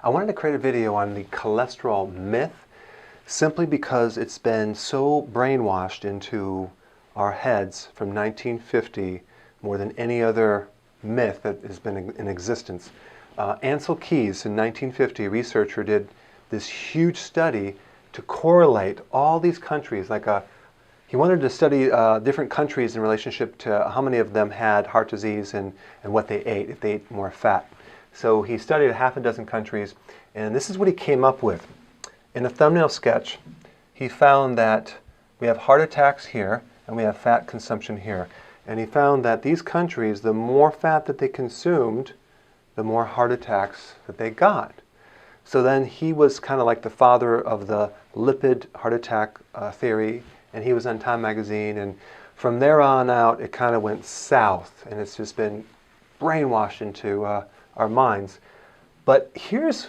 I wanted to create a video on the cholesterol myth simply because it's been so brainwashed into our heads from 1950 more than any other myth that has been in existence. Ansel Keys in 1950, a researcher, did this huge study to correlate all these countries. He wanted to study different countries in relationship to how many of them had heart disease and what they ate, if they ate more fat. So he studied a half a dozen countries, and this is what he came up with. In a thumbnail sketch, he found that we have heart attacks here, and we have fat consumption here. And he found that these countries, the more fat that they consumed, the more heart attacks that they got. So then he was kind of like the father of the lipid heart attack theory, and he was on Time magazine, and from there on out it kind of went south, and it's just been brainwashed into our minds. But here's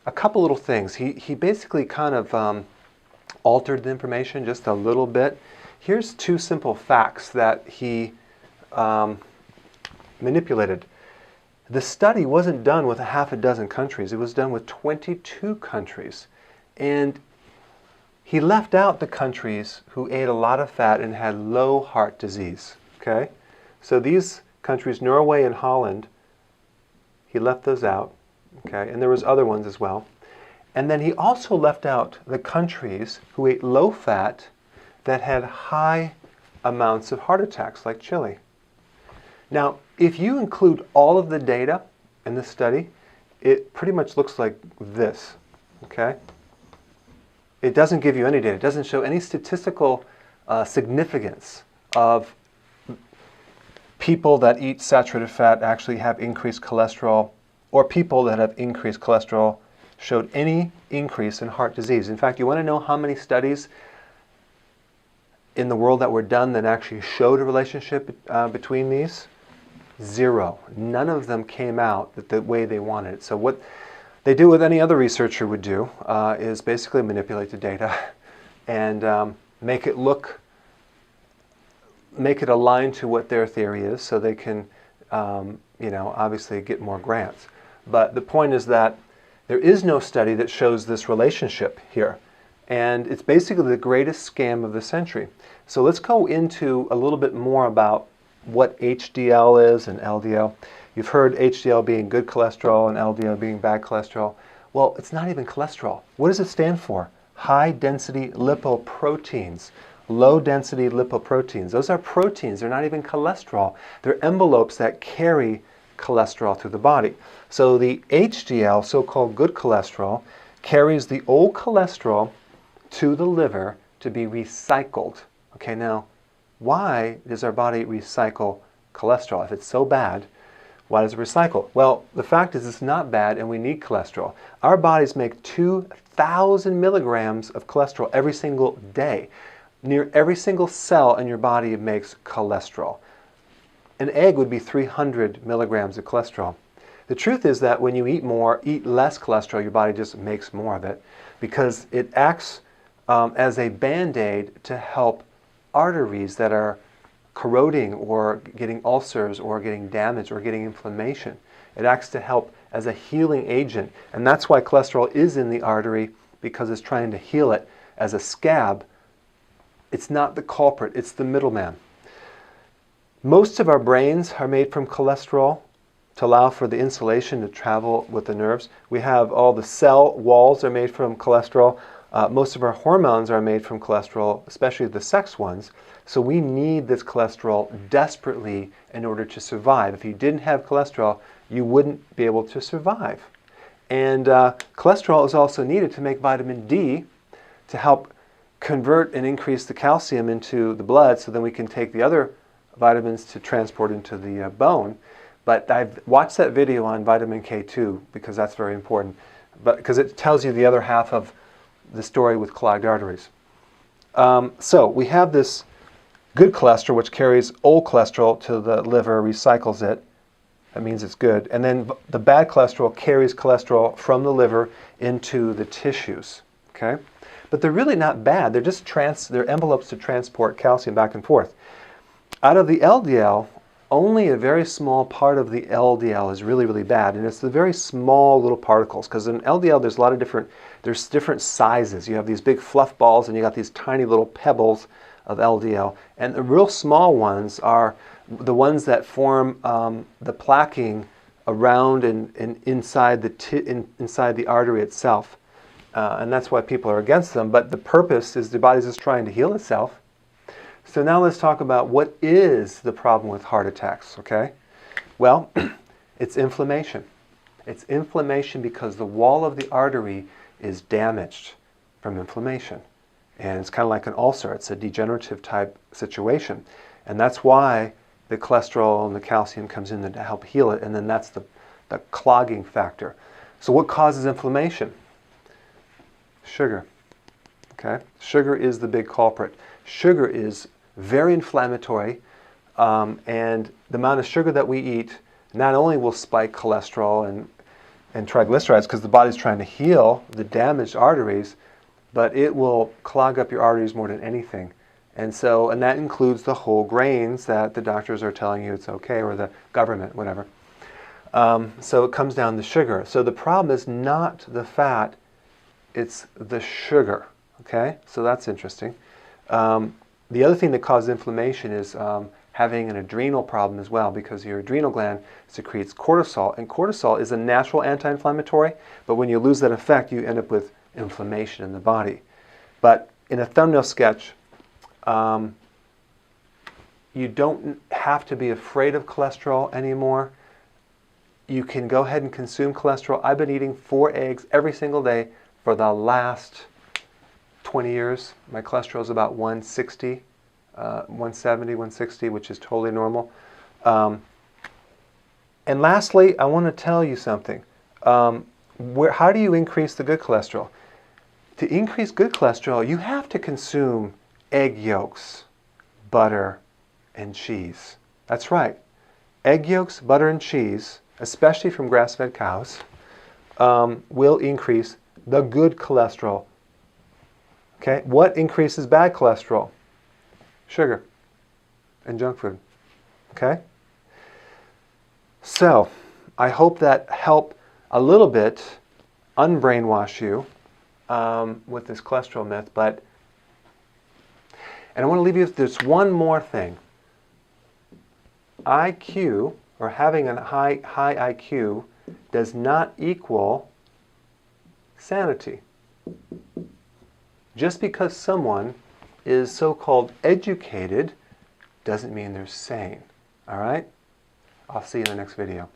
a couple little things. He basically kind of altered the information just a little bit. Here's two simple facts that he manipulated. The study wasn't done with a half a dozen countries. It was done with 22 countries. And he left out the countries who ate a lot of fat and had low heart disease. Okay? So these countries, Norway and Holland, he left those out. Okay? And there was other ones as well. And then he also left out the countries who ate low fat that had high amounts of heart attacks, like Chile. Now, if you include all of the data in this study, it pretty much looks like this. Okay? It doesn't give you any data. It doesn't show any statistical significance of people that eat saturated fat actually have increased cholesterol, or people that have increased cholesterol showed any increase in heart disease. In fact, you want to know how many studies in the world that were done that actually showed a relationship between these? 0. None of them came out the way they wanted it. So what they do with any other researcher would do is basically manipulate the data and make it align to what their theory is, so they can, obviously get more grants. But the point is that there is no study that shows this relationship here, and it's basically the greatest scam of the century. So let's go into a little bit more about what HDL is and LDL. You've heard HDL being good cholesterol and LDL being bad cholesterol. Well, it's not even cholesterol. What does it stand for? High density lipoproteins. Low density lipoproteins. Those are proteins. They're not even cholesterol. They're envelopes that carry cholesterol through the body. So the HDL, so-called good cholesterol, carries the old cholesterol to the liver to be recycled. Okay, now, why does our body recycle cholesterol? If it's so bad, why does it recycle? Well, the fact is it's not bad, and we need cholesterol. Our bodies make 2,000 milligrams of cholesterol every single day. Near every single cell in your body makes cholesterol. An egg would be 300 milligrams of cholesterol. The truth is that when you eat less cholesterol, your body just makes more of it, because it acts as a Band-Aid to help arteries that are corroding or getting ulcers or getting damaged or getting inflammation. It acts to help as a healing agent, and that's why cholesterol is in the artery, because it's trying to heal it as a scab. It's not the culprit, it's the middleman. Most of our brains are made from cholesterol to allow for the insulation to travel with the nerves. We have all the cell walls are made from cholesterol. Most of our hormones are made from cholesterol, especially the sex ones. So we need this cholesterol desperately in order to survive. If you didn't have cholesterol, you wouldn't be able to survive. And cholesterol is also needed to make vitamin D to help convert and increase the calcium into the blood, so then we can take the other vitamins to transport into the bone. But I've watched that video on vitamin K2 because that's very important, because it tells you the other half of the story with clogged arteries. So we have this good cholesterol, which carries old cholesterol to the liver, recycles it. That means it's good. And then the bad cholesterol carries cholesterol from the liver into the tissues. Okay? But they're really not bad. They're just they're envelopes to transport calcium back and forth. Out of the LDL, only a very small part of the LDL is really, really bad, and it's the very small little particles, because in LDL there's a lot of different sizes. You have these big fluff balls and you got these tiny little pebbles of LDL, and the real small ones are the ones that form the plaquing around and inside the artery itself, and that's why people are against them. But the purpose is the body's just trying to heal itself. So now let's talk about what is the problem with heart attacks, okay? Well, it's inflammation. It's inflammation because the wall of the artery is damaged from inflammation. And it's kind of like an ulcer. It's a degenerative type situation. And that's why the cholesterol and the calcium comes in to help heal it, and then that's the clogging factor. So what causes inflammation? Sugar, okay? Sugar is the big culprit. Sugar is very inflammatory, and the amount of sugar that we eat not only will spike cholesterol and triglycerides, because the body's trying to heal the damaged arteries, but it will clog up your arteries more than anything. And that includes the whole grains that the doctors are telling you it's okay, or the government, whatever. So it comes down to sugar. So the problem is not the fat, it's the sugar, okay? So that's interesting. The other thing that causes inflammation is having an adrenal problem as well, because your adrenal gland secretes cortisol, and cortisol is a natural anti-inflammatory, but when you lose that effect, you end up with inflammation in the body. But in a thumbnail sketch, you don't have to be afraid of cholesterol anymore. You can go ahead and consume cholesterol. I've been eating 4 eggs every single day for the last 20 years. My cholesterol is about 160, 170, 160, which is totally normal. And lastly, I want to tell you something. How do you increase the good cholesterol? To increase good cholesterol, you have to consume egg yolks, butter, and cheese. That's right. Egg yolks, butter, and cheese, especially from grass-fed cows, will increase the good cholesterol. Okay, what increases bad cholesterol? Sugar and junk food. Okay? So, I hope that helped a little bit unbrainwash you with this cholesterol myth, and I want to leave you with this one more thing. IQ, or having a high IQ, does not equal sanity. Just because someone is so-called educated doesn't mean they're sane. All right? I'll see you in the next video.